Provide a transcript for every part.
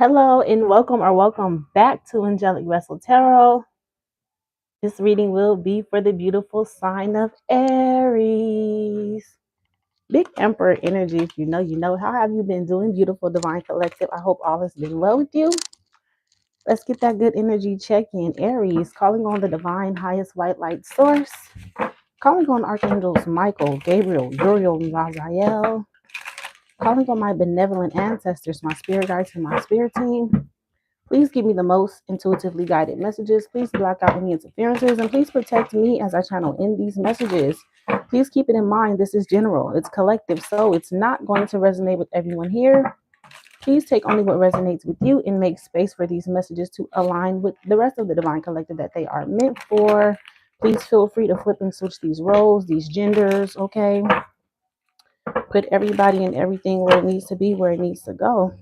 Hello and welcome back to Angelic Vessel Tarot. This reading will be for the beautiful sign of Aries. Big Emperor energy. If you know. How have you been doing, beautiful Divine Collective? I hope all has been well with you. Let's get that good energy check in. Aries, calling on the divine highest white light source. Calling on Archangels Michael, Gabriel, Uriel, and Raziel. Calling on my benevolent ancestors, my spirit guides, and my spirit team. Please give me the most intuitively guided messages. Please block out any interferences and please protect me as I channel in these messages. Please keep it in mind, this is general, it's collective, so it's not going to resonate with everyone here. Please take only what resonates with you and make space for these messages to align with the rest of the divine collective that they are meant for. Please feel free to flip and switch these roles, these genders, okay? Put everybody and everything where it needs to be, where it needs to go.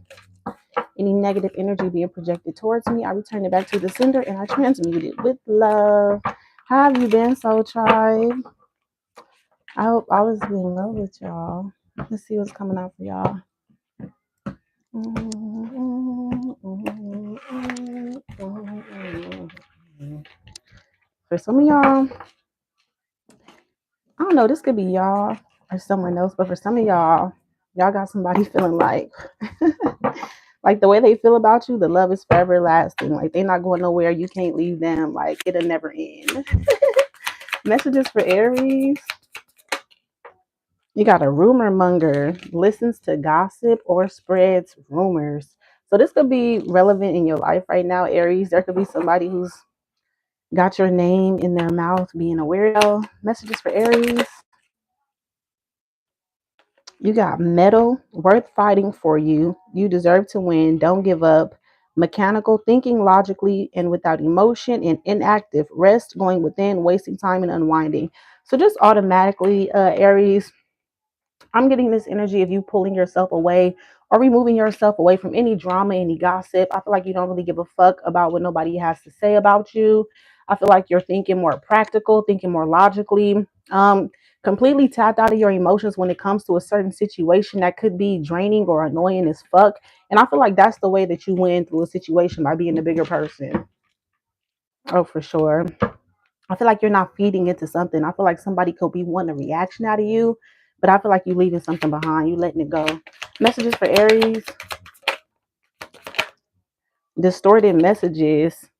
Any negative energy being projected towards me, I return it back to the sender and I transmute it with love. How have you been, Soul Tribe? I hope I was in love with y'all. Let's see what's coming out for y'all. For some of y'all, I don't know, this could be y'all or someone else, but for some of y'all got somebody feeling like like the way they feel about you, the love is forever lasting. Like they're not going nowhere. You can't leave them. Like it'll never end. Messages for Aries. You got a rumor monger, listens to gossip or spreads rumors. So this could be relevant in your life right now, Aries. There could be somebody who's got your name in their mouth being a weirdo. Messages for Aries. You got metal, worth fighting for you. You deserve to win. Don't give up. Mechanical, thinking logically and without emotion, and inactive, rest, going within, wasting time and unwinding. So just automatically, Aries, I'm getting this energy of you pulling yourself away or removing yourself away from any drama, any gossip. I feel like you don't really give a fuck about what nobody has to say about you. I feel like you're thinking more practical, thinking more logically, completely tapped out of your emotions when it comes to a certain situation that could be draining or annoying as fuck. And I feel like that's the way that you win through a situation, by being the bigger person. Oh, for sure. I feel like you're not feeding into something. I feel like somebody could be wanting a reaction out of you, but I feel like you leaving something behind. You letting it go. Messages for Aries. Distorted messages,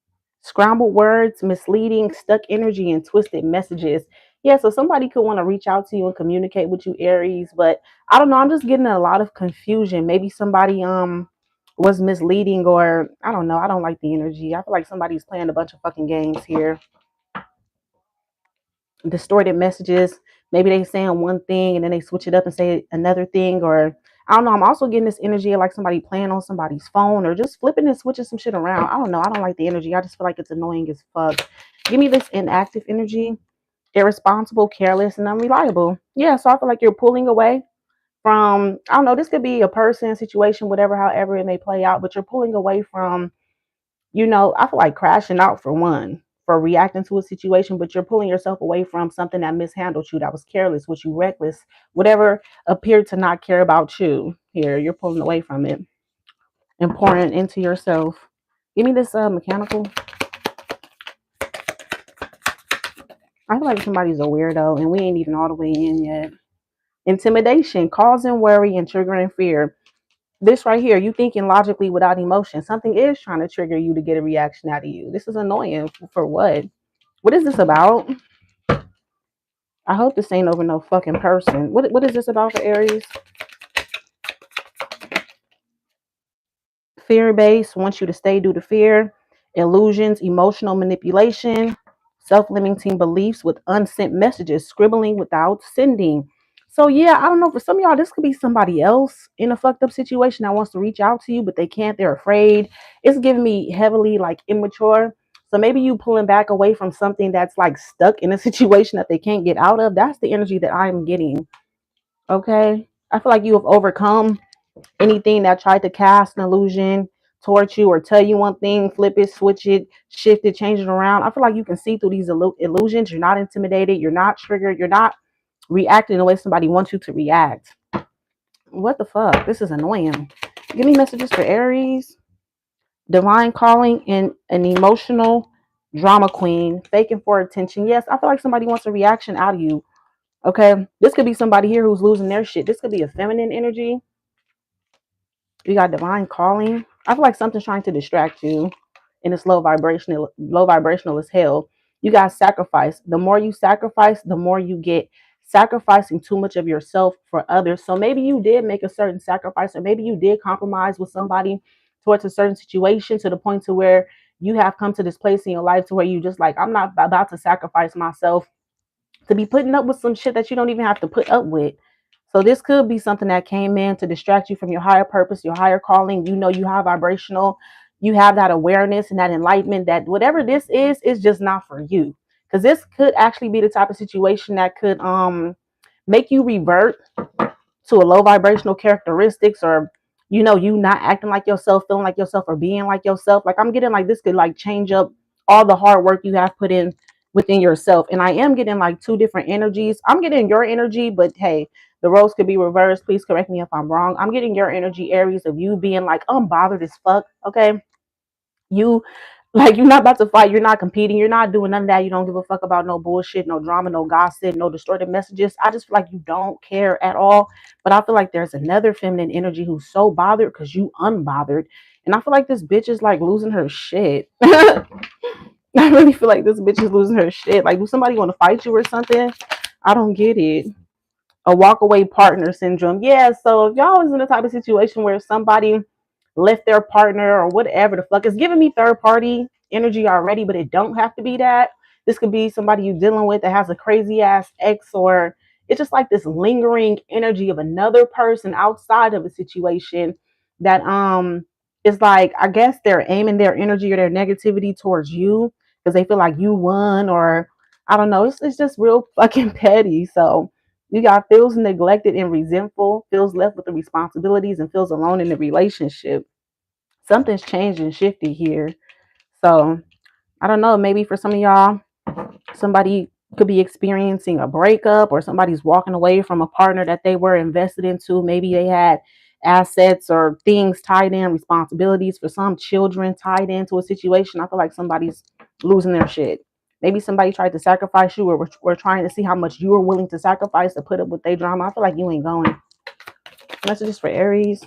scrambled words, misleading, stuck energy, and twisted messages. Yeah, so somebody could want to reach out to you and communicate with you, Aries, but I don't know. I'm just getting a lot of confusion. Maybe somebody was misleading, or I don't know. I don't like the energy. I feel like somebody's playing a bunch of fucking games here. Distorted messages. Maybe they saying one thing and then they switch it up and say another thing, or I don't know. I'm also getting this energy of like somebody playing on somebody's phone or just flipping and switching some shit around. I don't know. I don't like the energy. I just feel like it's annoying as fuck. Give me this inactive energy, irresponsible, careless, and unreliable. Yeah, so I feel like you're pulling away from, I don't know, this could be a person, situation, whatever, however it may play out, but you're pulling away from, I feel like crashing out for one, for reacting to a situation, but you're pulling yourself away from something that mishandled you, that was careless, was you reckless, whatever appeared to not care about you. Here, you're pulling away from it and pouring into yourself. Give me this mechanical. I feel like somebody's a weirdo and we ain't even all the way in yet. Intimidation, causing worry and triggering fear. This right here, you thinking logically without emotion. Something is trying to trigger you to get a reaction out of you. This is annoying. For what? What is this about? I hope this ain't over no fucking person. What is this about for Aries? Fear based, wants you to stay due to fear, illusions, emotional manipulation, self-limiting beliefs with unsent messages, scribbling without sending. So yeah, I don't know. For some of y'all, this could be somebody else in a fucked up situation that wants to reach out to you, but they can't. They're afraid. It's giving me heavily like immature. So maybe you pulling back away from something that's like stuck in a situation that they can't get out of. That's the energy that I'm getting. Okay. I feel like you have overcome anything that tried to cast an illusion towards you or tell you one thing, flip it, switch it, shift it, change it around. I feel like you can see through these illusions. You're not intimidated. You're not triggered. You're not reacting the way somebody wants you to react. What the fuck? This is annoying. Give me messages for Aries. Divine calling and an emotional drama queen, faking for attention. Yes, I feel like somebody wants a reaction out of you. Okay, this could be somebody here who's losing their shit. This could be a feminine energy. You got divine calling. I feel like something's trying to distract you, and it's low vibrational as hell. You got sacrifice. The more you sacrifice, the more you get. Sacrificing too much of yourself for others. So maybe you did make a certain sacrifice, or maybe you did compromise with somebody towards a certain situation to the point to where you have come to this place in your life to where you just like, I'm not about to sacrifice myself to be putting up with some shit that you don't even have to put up with. So this could be something that came in to distract you from your higher purpose, your higher calling. You know, you have vibrational, you have that awareness and that enlightenment that whatever this is just not for you. Because this could actually be the type of situation that could make you revert to a low vibrational characteristics, or you not acting like yourself, feeling like yourself, or being like yourself. Like I'm getting like this could like change up all the hard work you have put in within yourself. And I am getting like two different energies. I'm getting your energy, but hey, the roles could be reversed. Please correct me if I'm wrong. I'm getting your energy, Aries, of you being like unbothered as fuck. Okay, you like you're not about to fight, you're not competing, you're not doing none of that. You don't give a fuck about no bullshit, no drama, no gossip, no distorted messages. I just feel like you don't care at all. But I feel like there's another feminine energy who's so bothered because you unbothered. And I feel like this bitch is like losing her shit. I really feel like this bitch is losing her shit. Like, do somebody want to fight you or something? I don't get it. A walk away partner syndrome. Yeah, so if y'all was in the type of situation where somebody left their partner or whatever the fuck, it's giving me third party energy already, but it don't have to be that. This could be somebody you're dealing with that has a crazy ass ex, or it's just like this lingering energy of another person outside of a situation that is like, I guess they're aiming their energy or their negativity towards you because they feel like you won, or I don't know. It's just real fucking petty. So you got feels neglected and resentful, feels left with the responsibilities, and feels alone in the relationship. Something's changed and shifted here. So I don't know. Maybe for some of y'all, somebody could be experiencing a breakup, or somebody's walking away from a partner that they were invested into. Maybe they had assets or things tied in, responsibilities for some, children tied into a situation. I feel like somebody's losing their shit. Maybe somebody tried to sacrifice you, or we're trying to see how much you are willing to sacrifice to put up with their drama. I feel like you ain't going. Messages for Aries.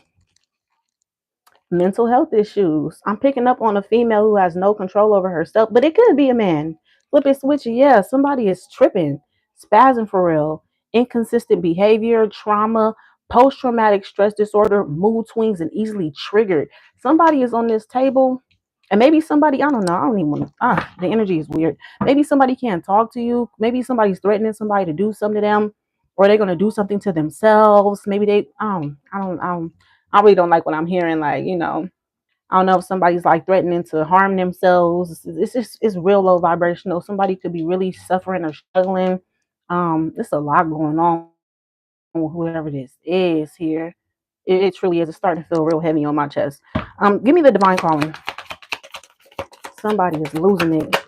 Mental health issues. I'm picking up on a female who has no control over herself, but it could be a man. Flip it, switch it. Yeah, somebody is tripping, spazzing for real, inconsistent behavior, trauma, post traumatic stress disorder, mood swings, and easily triggered. Somebody is on this table, and maybe somebody, I don't know, I don't even want to, the energy is weird. Maybe somebody can't talk to you. Maybe somebody's threatening somebody to do something to them, or they're going to do something to themselves. Maybe they, I really don't like what I'm hearing. Like, I don't know if somebody's like threatening to harm themselves. It's just, it's real low vibrational. Somebody could be really suffering or struggling. There's a lot going on with whoever this is here. It truly is. It's starting to feel real heavy on my chest. Give me the divine calling. Somebody is losing it.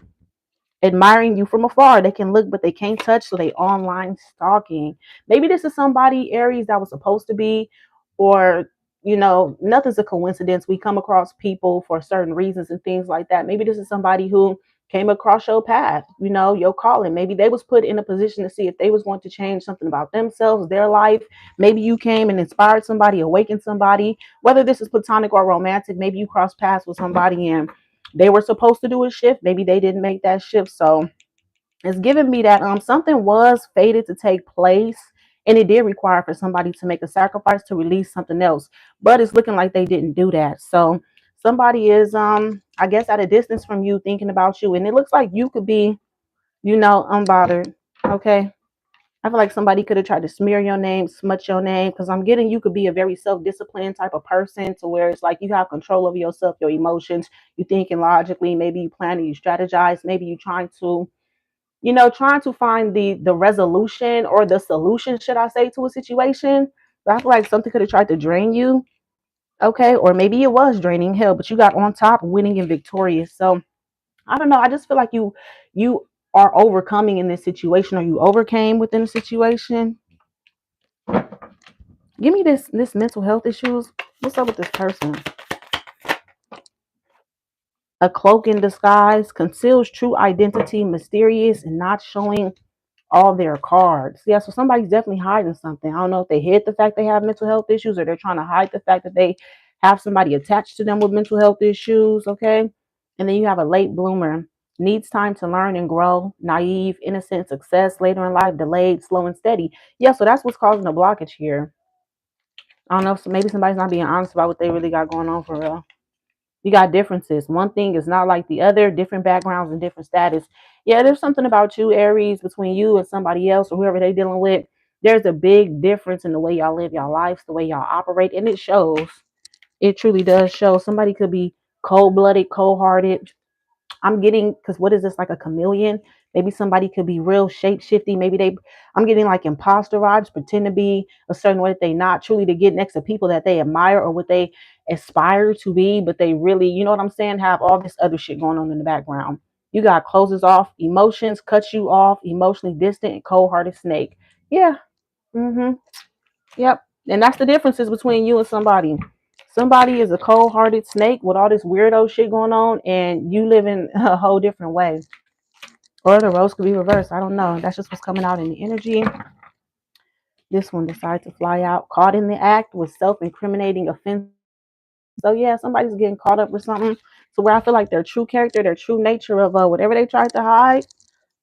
Admiring you from afar. They can look, but they can't touch, so they online stalking. Maybe this is somebody, Aries, that was supposed to be, or nothing's a coincidence. We come across people for certain reasons and things like that. Maybe this is somebody who came across your path, your calling. Maybe they was put in a position to see if they was going to change something about themselves, their life. Maybe you came and inspired somebody, awakened somebody, whether this is platonic or romantic. Maybe you crossed paths with somebody and they were supposed to do a shift. Maybe they didn't make that shift. So it's giving me that something was fated to take place, and it did require for somebody to make a sacrifice to release something else. But it's looking like they didn't do that. So somebody is I guess at a distance from you, thinking about you, and it looks like you could be, unbothered. Okay. I feel like somebody could have tried to smear your name, smut your name, because I'm getting you could be a very self-disciplined type of person to where it's like you have control over yourself, your emotions, you thinking logically, maybe you planning, you strategize, maybe you trying to find the resolution or the solution, should I say, to a situation. But I feel like something could have tried to drain you, okay, or maybe it was draining, hell, but you got on top, winning and victorious. So I don't know. I just feel like you are overcoming in this situation, or you overcame within the situation. Give me this mental health issues. What's up with this person? A cloak in disguise conceals true identity, mysterious and not showing all their cards. Yeah, so somebody's definitely hiding something. I don't know if they hid the fact they have mental health issues or they're trying to hide the fact that they have somebody attached to them with mental health issues. Okay. And then you have a late bloomer, needs time to learn and grow, naive, innocent, success later in life, delayed, slow and steady. Yeah, so that's what's causing the blockage here. I don't know if maybe somebody's not being honest about what they really got going on for real. You got differences. One thing is not like the other, different backgrounds and different status. Yeah, there's something about you, Aries, between you and somebody else or whoever they're dealing with. There's a big difference in the way y'all live y'all lives, the way y'all operate, and it shows. It truly does show. Somebody could be cold-blooded, cold-hearted, I'm getting, because what is this, like a chameleon? Maybe somebody could be real shape shifty. I'm getting like imposter vibes, pretend to be a certain way that they not, truly to get next to people that they admire or what they aspire to be, but they really, you know what I'm saying, have all this other shit going on in the background. You got closes off emotions, cuts you off, emotionally distant and cold hearted snake. Yeah. Mm-hmm. Yep. And that's the differences between you and somebody. Somebody is a cold hearted snake with all this weirdo shit going on, and you live in a whole different way. Or the roles could be reversed. I don't know. That's just what's coming out in the energy. This one decided to fly out, caught in the act with self incriminating offense. So, yeah, somebody's getting caught up with something. So, where I feel like their true character, their true nature of whatever they tried to hide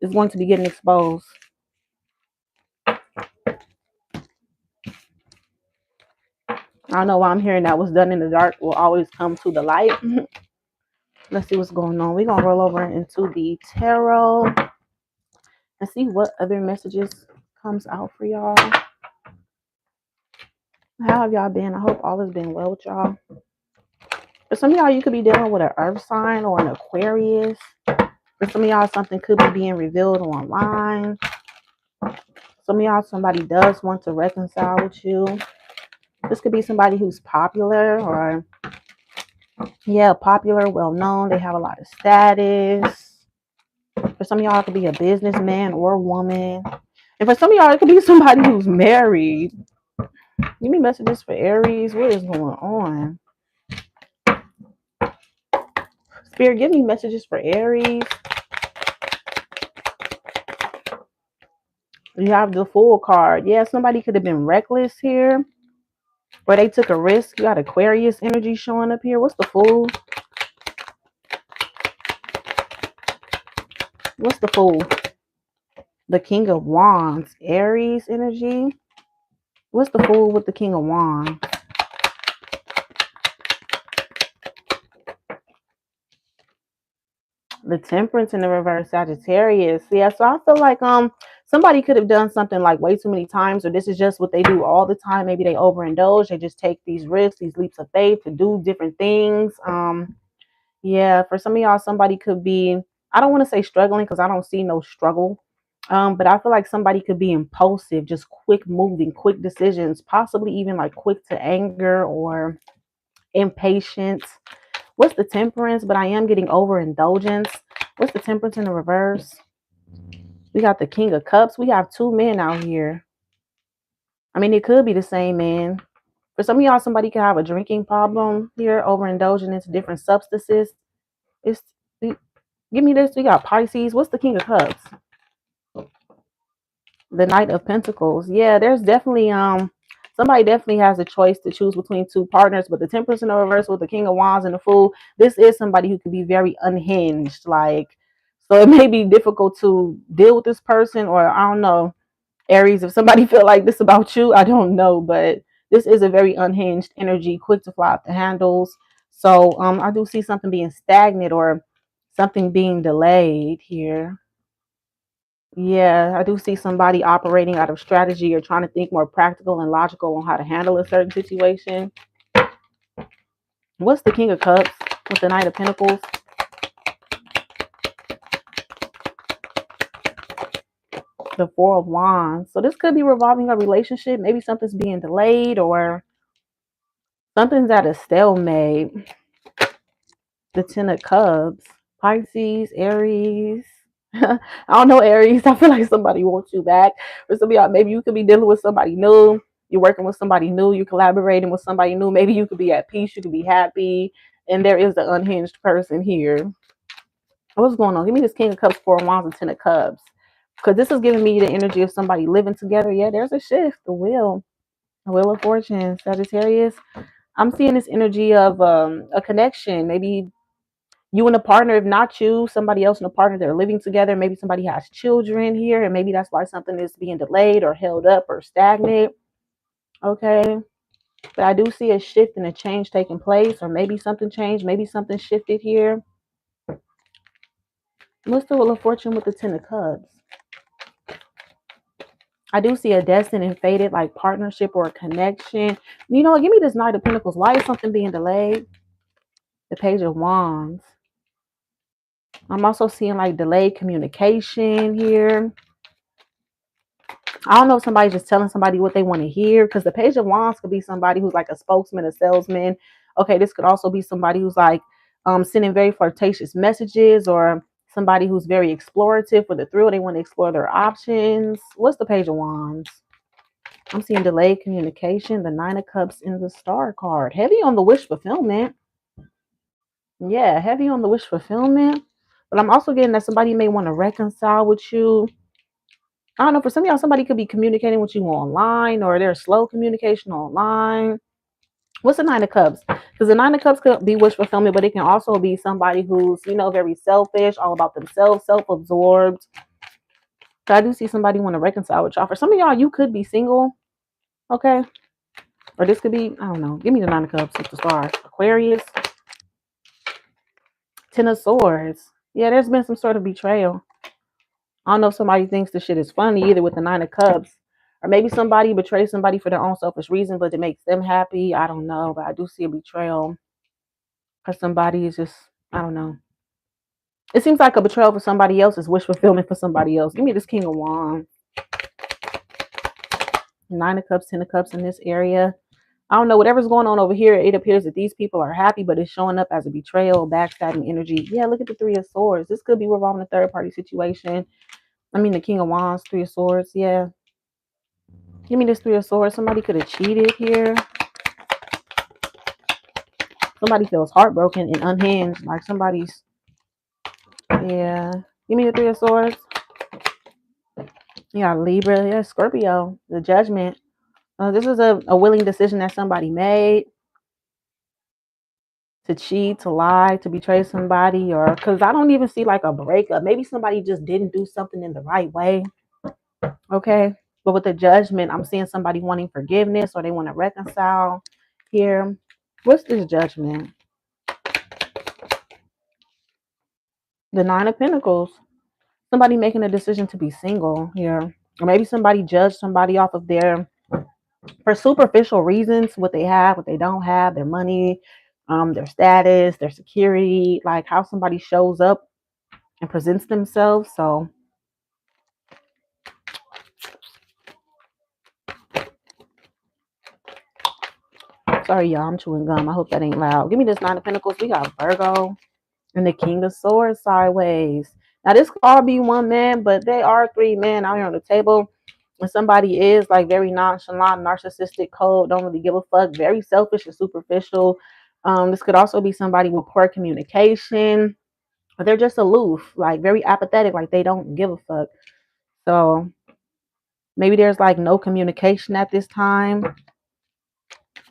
is going to be getting exposed. I don't know why I'm hearing that what's done in the dark will always come to the light. Let's see what's going on. We're going to roll over into the tarot and see what other messages comes out for y'all. How have y'all been? I hope all has been well with y'all. For some of y'all, you could be dealing with an earth sign or an Aquarius. For some of y'all, something could be being revealed online. Some of y'all, somebody does want to reconcile with you. This could be somebody who's popular or, yeah, popular, well known. They have a lot of status. For some of y'all, it could be a businessman or woman. And for some of y'all, it could be somebody who's married. Give me messages for Aries. What is going on? Spirit, give me messages for Aries. You have the Fool card. Yeah, somebody could have been reckless here. Or they took a risk. You got Aquarius energy showing up here. What's the Fool? What's the Fool? The King of Wands. Aries energy. What's the Fool with the King of Wands? The Temperance in the reverse, Sagittarius. Yeah, so I feel like somebody could have done something like way too many times, or this is just what they do all the time. Maybe they overindulge. They just take these risks, these leaps of faith to do different things. Yeah, for some of y'all, somebody could be, I don't want to say struggling because I don't see no struggle. But I feel like somebody could be impulsive, just quick moving, quick decisions, possibly even like quick to anger or impatience. What's the Temperance? But I am getting overindulgence. What's the Temperance in the reverse? We got the King of Cups. We have two men out here. I mean, it could be the same man. For some of y'all, somebody could have a drinking problem here, overindulging into different substances. It's Give me this. We got Pisces. What's the King of Cups? The Knight of Pentacles. Yeah, there's definitely somebody definitely has a choice to choose between two partners, but the Temperance in the reverse with the King of Wands and the Fool, this is somebody who can be very unhinged. Like, so it may be difficult to deal with this person, or I don't know, Aries, if somebody feel like this about you, I don't know, but this is a very unhinged energy, quick to fly off the handles. So I do see something being stagnant or something being delayed here. Yeah, I do see somebody operating out of strategy or trying to think more practical and logical on how to handle a certain situation. What's the King of Cups with the Knight of Pentacles? The Four of Wands. So this could be revolving a relationship. Maybe something's being delayed or something's at a stalemate. The Ten of Cups. Pisces, Aries. I don't know, Aries. I feel like somebody wants you back. For some of y'all, maybe you could be dealing with somebody new. You're working with somebody new. You're collaborating with somebody new. Maybe you could be at peace. You could be happy. And there is the unhinged person here. What's going on? Give me this King of Cups, Four of Wands, and Ten of Cups. Because this is giving me the energy of somebody living together. Yeah, there's a shift. The wheel. The Wheel of Fortune. Sagittarius. I'm seeing this energy of a connection. Maybe you and a partner, if not you, somebody else and a partner, they're living together. Maybe somebody has children here, and maybe that's why something is being delayed or held up or stagnant. Okay. But I do see a shift and a change taking place, or maybe something changed, maybe something shifted here. What's the Wheel of Fortune with the Ten of Cups? I do see a destined and fated like partnership or a connection. You know, give me this Knight of Pentacles. Why is something being delayed? The Page of Wands. I'm also seeing like delayed communication here. I don't know if somebody's just telling somebody what they want to hear, because the Page of Wands could be somebody who's like a spokesman, a salesman. Okay, this could also be somebody who's like sending very flirtatious messages, or somebody who's very explorative for the thrill. They want to explore their options. What's the Page of Wands? I'm seeing delayed communication, the Nine of Cups, and the Star card. Heavy on the wish fulfillment. Yeah, heavy on the wish fulfillment. But I'm also getting that somebody may want to reconcile with you. I don't know, for some of y'all, somebody could be communicating with you online, or there's slow communication online. What's the Nine of Cups? Because the Nine of Cups could be wish fulfillment, but it can also be somebody who's, you know, very selfish, all about themselves, self-absorbed. So I do see somebody want to reconcile with y'all. For some of y'all, you could be single, okay? Or this could be, I don't know. Give me the Nine of Cups with the Star. Aquarius. Ten of Swords. Yeah, there's been some sort of betrayal. I don't know if somebody thinks this shit is funny either with the Nine of Cups. Or maybe somebody betrays somebody for their own selfish reason, but it makes them happy. I don't know. But I do see a betrayal. Because somebody is just, I don't know. It seems like a betrayal for somebody else is wish fulfillment for somebody else. Give me this King of Wands. Nine of Cups, Ten of Cups in this area. I don't know, whatever's going on over here, it appears that these people are happy, but it's showing up as a betrayal, backstabbing energy. Yeah, look at the Three of Swords. This could be revolving a third party situation. I mean, the King of Wands, Three of Swords. Yeah. Give me this Three of Swords. Somebody could have cheated here. Somebody feels heartbroken and unhinged. Like somebody's, yeah. Give me the Three of Swords. Yeah, Libra. Yeah, Scorpio. The Judgment. This is a willing decision that somebody made. To cheat, to lie, to betray somebody, or because I don't even see like a breakup. Maybe somebody just didn't do something in the right way. Okay. But with the Judgment, I'm seeing somebody wanting forgiveness, or they want to reconcile here. What's this Judgment? The Nine of Pentacles. Somebody making a decision to be single here. Or maybe somebody judged somebody off of for superficial reasons, what they have, what they don't have, their money, their status, their security, like how somebody shows up and presents themselves. So sorry, y'all, I'm chewing gum. I hope that ain't loud. Give me this Nine of Pentacles. We got Virgo and the King of Swords sideways. Now this could all be one man, but they are three men out here on the table. And somebody is like very nonchalant, narcissistic, cold, don't really give a fuck, very selfish and superficial. This could also be somebody with poor communication, but they're just aloof, like very apathetic, like they don't give a fuck. So maybe there's like no communication at this time.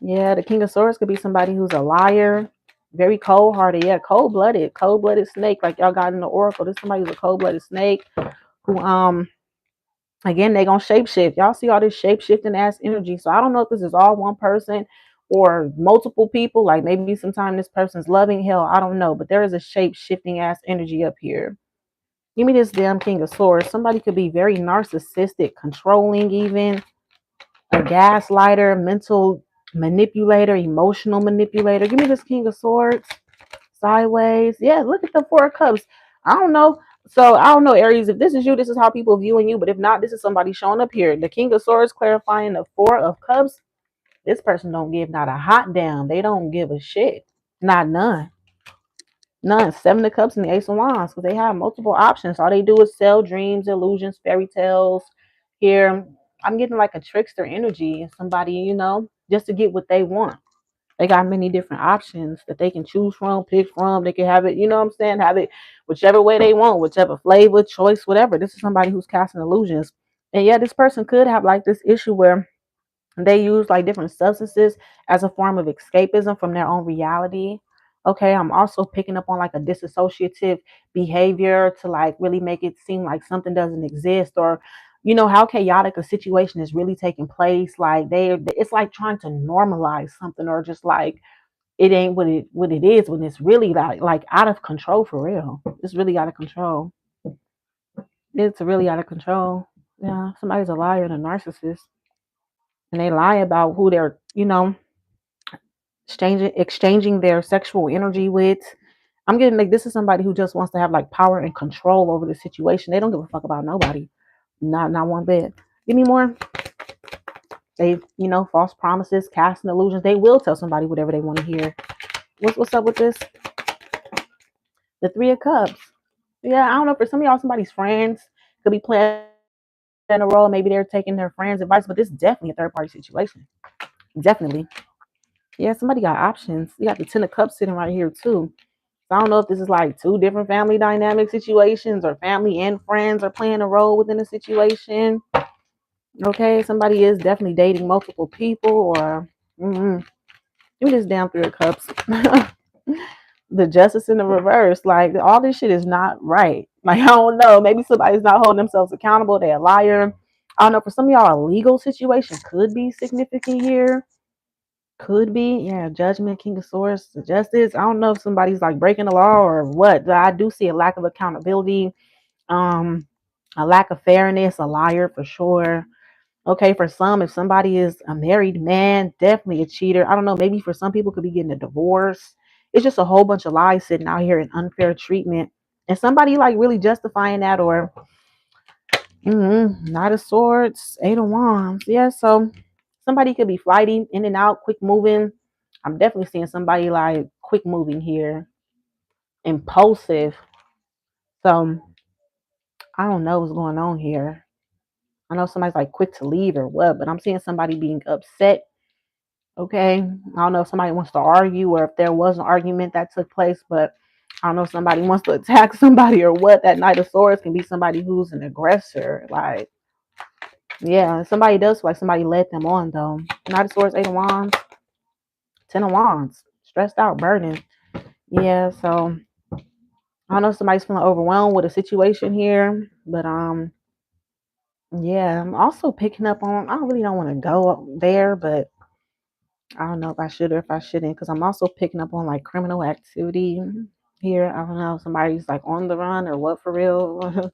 Yeah, the King of Swords could be somebody who's a liar, very cold-hearted. Yeah, cold-blooded snake. Like y'all got in the Oracle. This is somebody who's a cold-blooded snake who, again, they gonna shapeshift. Y'all see all this shape-shifting ass energy. So I don't know if this is all one person or multiple people. Like maybe sometimes this person's loving hell. I don't know, but there is a shape-shifting ass energy up here. Give me this damn King of Swords. Somebody could be very narcissistic, controlling, even a gaslighter, mental manipulator, emotional manipulator. Give me this King of Swords sideways. Yeah, look at the Four of Cups. I don't know. So I don't know, Aries, if this is you, this is how people viewing you. But if not, this is somebody showing up here. The King of Swords clarifying the Four of Cups. This person don't give not a hot damn. They don't give a shit. Not none. None. Seven of Cups and the Ace of Wands, because they have multiple options. All they do is sell dreams, illusions, fairy tales. Here, I'm getting like a trickster energy, somebody, you know, just to get what they want. They got many different options that they can choose from, pick from. They can have it, you know what I'm saying? Have it whichever way they want, whichever flavor, choice, whatever. This is somebody who's casting illusions. And yeah, this person could have like this issue where they use like different substances as a form of escapism from their own reality. Okay, I'm also picking up on like a disassociative behavior to like really make it seem like something doesn't exist, or how chaotic a situation is really taking place. Like it's like trying to normalize something, or just like it ain't what it is when it's really like out of control for real. It's really out of control. It's really out of control. Yeah, somebody's a liar and a narcissist, and they lie about who they're exchanging their sexual energy with. I'm getting like this is somebody who just wants to have like power and control over the situation. They don't give a fuck about nobody. Not one bit. Give me more. They, false promises, casting illusions. They will tell somebody whatever they want to hear. What's up with this? The Three of Cups. Yeah, I don't know. For some of y'all, somebody's friends could be playing a role. Maybe they're taking their friends' advice, but this is definitely a third party situation. Definitely. Yeah, somebody got options. You got the Ten of Cups sitting right here too. So I don't know if this is like two different family dynamic situations, or family and friends are playing a role within the situation. Okay, somebody is definitely dating multiple people, or give me this damn Three of Cups. The Justice in the reverse. Like all this shit is not right. Like I don't know. Maybe somebody's not holding themselves accountable. They're a liar. I don't know. For some of y'all, a legal situation could be significant here. Could be, yeah. Judgment, King of Swords, Justice. I don't know if somebody's like breaking the law or what. I do see a lack of accountability, a lack of fairness, a liar for sure. Okay, for some, if somebody is a married man, definitely a cheater. I don't know. Maybe for some people, could be getting a divorce. It's just a whole bunch of lies sitting out here in unfair treatment, and somebody like really justifying that, or Knight of Swords, Eight of Wands. Yeah, so somebody could be flighty, in and out, quick moving. I'm definitely seeing somebody like quick moving here, impulsive. So I don't know what's going on here. I know somebody's like quick to leave or what, but I'm seeing somebody being upset. Okay, I don't know if somebody wants to argue, or if there was an argument that took place, but I don't know if somebody wants to attack somebody or what. That Knight of Swords can be somebody who's an aggressor. Like, yeah, somebody does feel like somebody led them on though. Knight of Swords, Eight of Wands, Ten of Wands, stressed out, burdened. Yeah, so I don't know if somebody's feeling overwhelmed with a situation here, but yeah, I'm also picking up on. I really don't want to go there, but I don't know if I should or if I shouldn't, because I'm also picking up on like criminal activity here. I don't know if somebody's like on the run or what for real.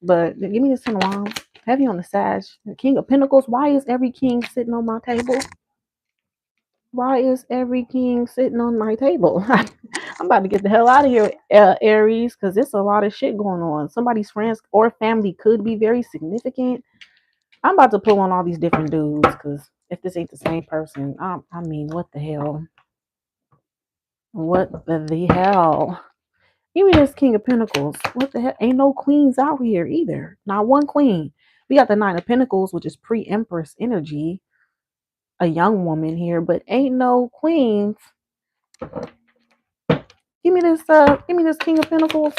But give me this Ten of Wands, heavy on the Sag, the King of Pentacles. Why is every king sitting on my table? Why is every king sitting on my table? I'm about to get the hell out of here, Aries, because there's a lot of shit going on. Somebody's friends or family could be very significant. I'm about to pull on all these different dudes, because if this ain't the same person, I mean, what the hell? What the hell? Give me this King of Pentacles. What the hell? Ain't no queens out here either. Not one queen. We got the Nine of Pentacles, which is pre-Empress energy, a young woman here, but ain't no queens. Give me this King of Pentacles.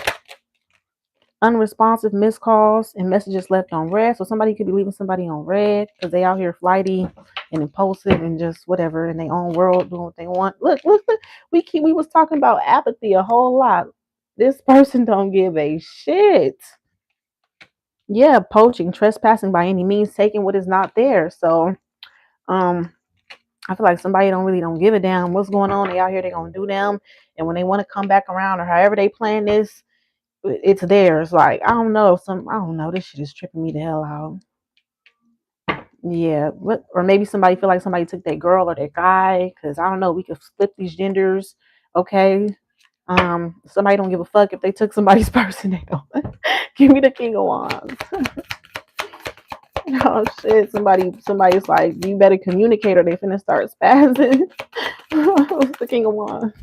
Unresponsive missed calls and messages left on red. So somebody could be leaving somebody on red because they out here flighty and impulsive and just whatever in their own world doing what they want. Look. We was talking about apathy a whole lot. This person don't give a shit. Yeah, poaching, trespassing by any means, taking what is not there. So I feel like somebody don't give a damn what's going on. They out here, they gonna do them. And when they want to come back around, or however they plan this, it's theirs. Like I don't know. This shit is tripping me the hell out. Yeah, or maybe somebody feel like somebody took their girl or their guy, because I don't know. We could flip these genders. Okay. Somebody don't give a fuck if they took somebody's person. They don't. Give me the King of Wands. Oh shit! Somebody's like, you better communicate or they finna start spazzing. The King of Wands.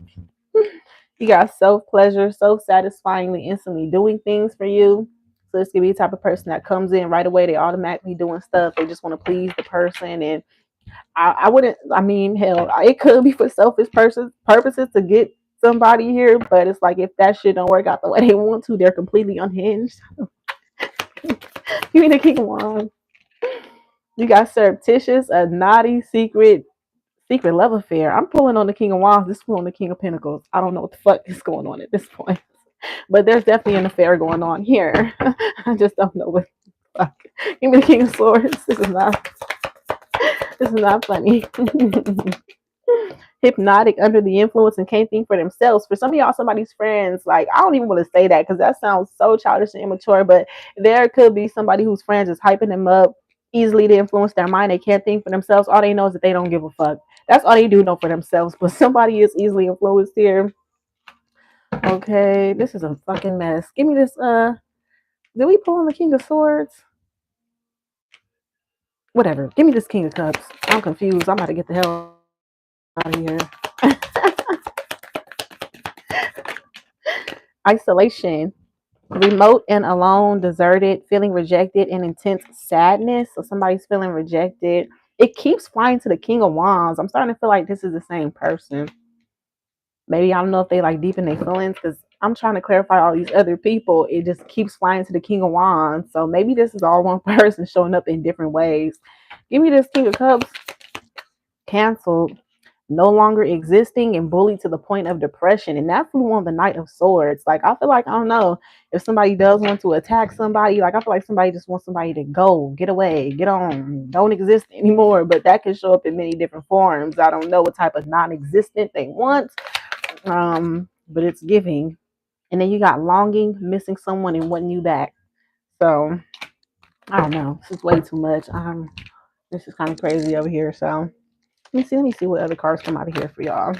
You got self-pleasure, so satisfyingly instantly doing things for you. So this could be the type of person that comes in right away. They automatically doing stuff. They just want to please the person, and I wouldn't. I mean, hell, it could be for selfish purposes to get somebody here, but it's like if that shit don't work out the way they want to, they're completely unhinged. Give me the King of Wands. You got surreptitious, a naughty, secret love affair. I'm pulling on the King of Wands. This is on the King of Pentacles. I don't know what the fuck is going on at this point, but there's definitely an affair going on here. I just don't know what the fuck. Give me the King of Swords. This is not funny. Hypnotic, under the influence, and can't think for themselves. For some of y'all, somebody's friends, like, I don't even want to say that because that sounds so childish and immature, but there could be somebody whose friends is hyping them up, easily to influence their mind. They can't think for themselves. All they know is that they don't give a fuck. That's all they do know for themselves. But somebody is easily influenced here. Okay, this is a fucking mess. Give me this. Did we pull on the King of Swords? Whatever. Give me this King of Cups. I'm confused. I'm about to get the hell out of here. Isolation. Remote and alone, deserted, feeling rejected, and intense sadness. So somebody's feeling rejected. It keeps flying to the King of Wands. I'm starting to feel like this is the same person. Maybe I don't know if they like deep in their feelings because I'm trying to clarify all these other people. It just keeps flying to the King of Wands. So maybe this is all one person showing up in different ways. Give me this King of Cups. Canceled. No longer existing and bullied to the point of depression. And that flew on the Knight of Swords. Like, I feel like, I don't know, if somebody does want to attack somebody, like, I feel like somebody just wants somebody to go, get away, get on, don't exist anymore. But that can show up in many different forms. I don't know what type of non-existent they want, but it's giving. And then you got longing, missing someone, and wanting you back. So, I don't know. This is way too much. This is kind of crazy over here. So, let me see what other cards come out of here for y'all.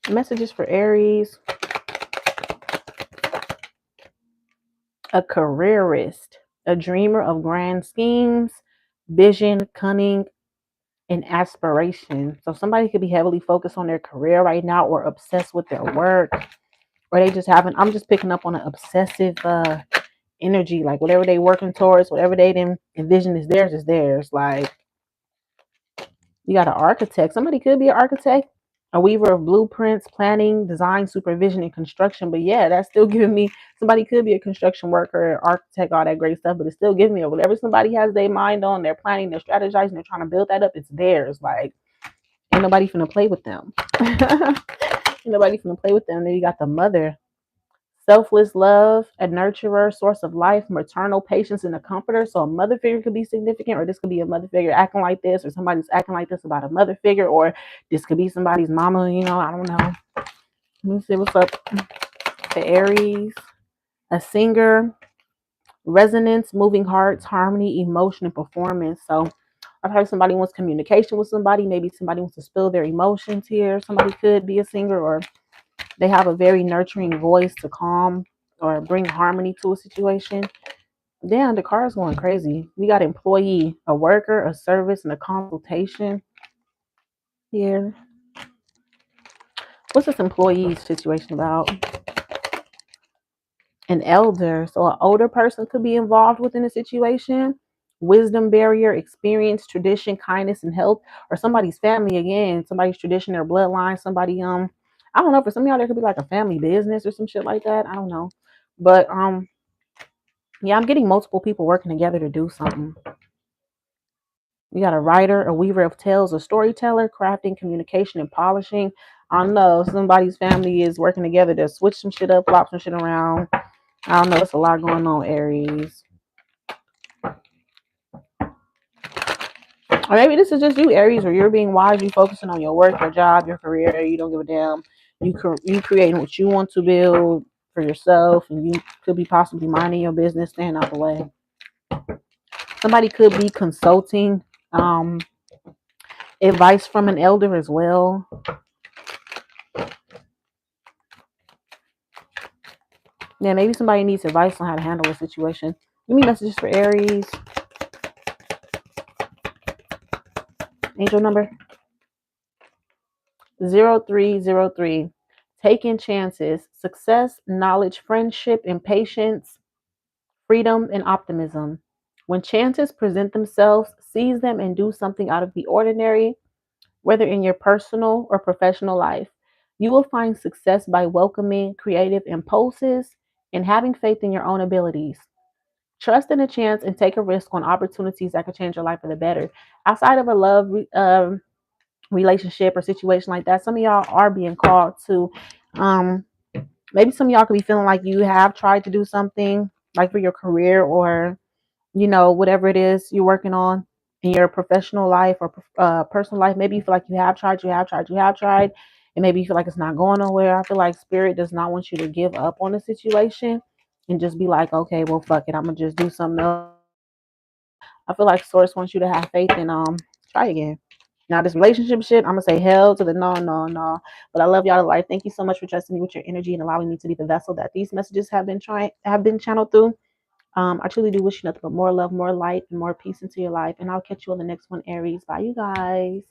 Messages for Aries. A careerist, a dreamer of grand schemes, vision, cunning, and aspiration. So somebody could be heavily focused on their career right now or obsessed with their work, or they just haven't. I'm just picking up on an obsessive energy, like whatever they working towards, whatever they envision is theirs. Like, you got an architect. Somebody could be an architect, a weaver of blueprints, planning, design, supervision, and construction. But yeah, that's still giving me somebody could be a construction worker, architect, all that great stuff. But it's still giving me whatever somebody has their mind on, they're planning, they're strategizing, they're trying to build that up. It's theirs. Like, ain't nobody finna play with them. Ain't nobody finna play with them. Then you got the mother. Selfless love, a nurturer, source of life, maternal patience, and a comforter. So a mother figure could be significant, or this could be a mother figure acting like this, or somebody's acting like this about a mother figure, or this could be somebody's mama, I don't know. Let me see what's up to Aries. A singer, resonance, moving hearts, harmony, emotion, and performance. So I've heard somebody wants communication with somebody. Maybe somebody wants to spill their emotions here. Somebody could be a singer, or they have a very nurturing voice to calm or bring harmony to a situation. Damn, the car's going crazy. We got employee, a worker, a service, and a consultation here. What's this employee situation about? An elder. So an older person could be involved within a situation. Wisdom barrier, experience, tradition, kindness, and health. Or somebody's family again. Somebody's tradition, their bloodline. Somebody, I don't know. For some of y'all, there could be like a family business or some shit like that. I don't know. But yeah, I'm getting multiple people working together to do something. You got a writer, a weaver of tales, a storyteller, crafting, communication, and polishing. I don't know. Somebody's family is working together to switch some shit up, flop some shit around. I don't know. It's a lot going on, Aries. Or maybe this is just you, Aries, where you're being wise. You focusing on your work, your job, your career. You don't give a damn. You creating what you want to build for yourself, and you could be possibly minding your business, staying out the way. Somebody could be consulting, advice from an elder as well. Yeah, maybe somebody needs advice on how to handle a situation. Give me messages for Aries. Angel number 0303. Taking chances, success, knowledge, friendship, and patience, freedom and optimism. When chances present themselves, seize them and do something out of the ordinary, whether in your personal or professional life. You will find success by welcoming creative impulses and having faith in your own abilities. Trust in a chance and take a risk on opportunities that could change your life for the better. Outside of a relationship or situation like that, some of y'all are being called to um, maybe some of y'all could be feeling like you have tried to do something like for your career or whatever it is you're working on in your professional life or personal life. Maybe you feel like you have tried, and maybe you feel like it's not going nowhere. I feel like spirit does not want you to give up on the situation and just be like, okay, well, fuck it, I'm gonna just do something else. I feel like source wants you to have faith and try again. Now this relationship shit, I'm gonna say hell to the no, no, no. But I love y'all to life. Thank you so much for trusting me with your energy and allowing me to be the vessel that these messages have been channeled through. I truly do wish you nothing but more love, more light, and more peace into your life. And I'll catch you on the next one, Aries. Bye, you guys.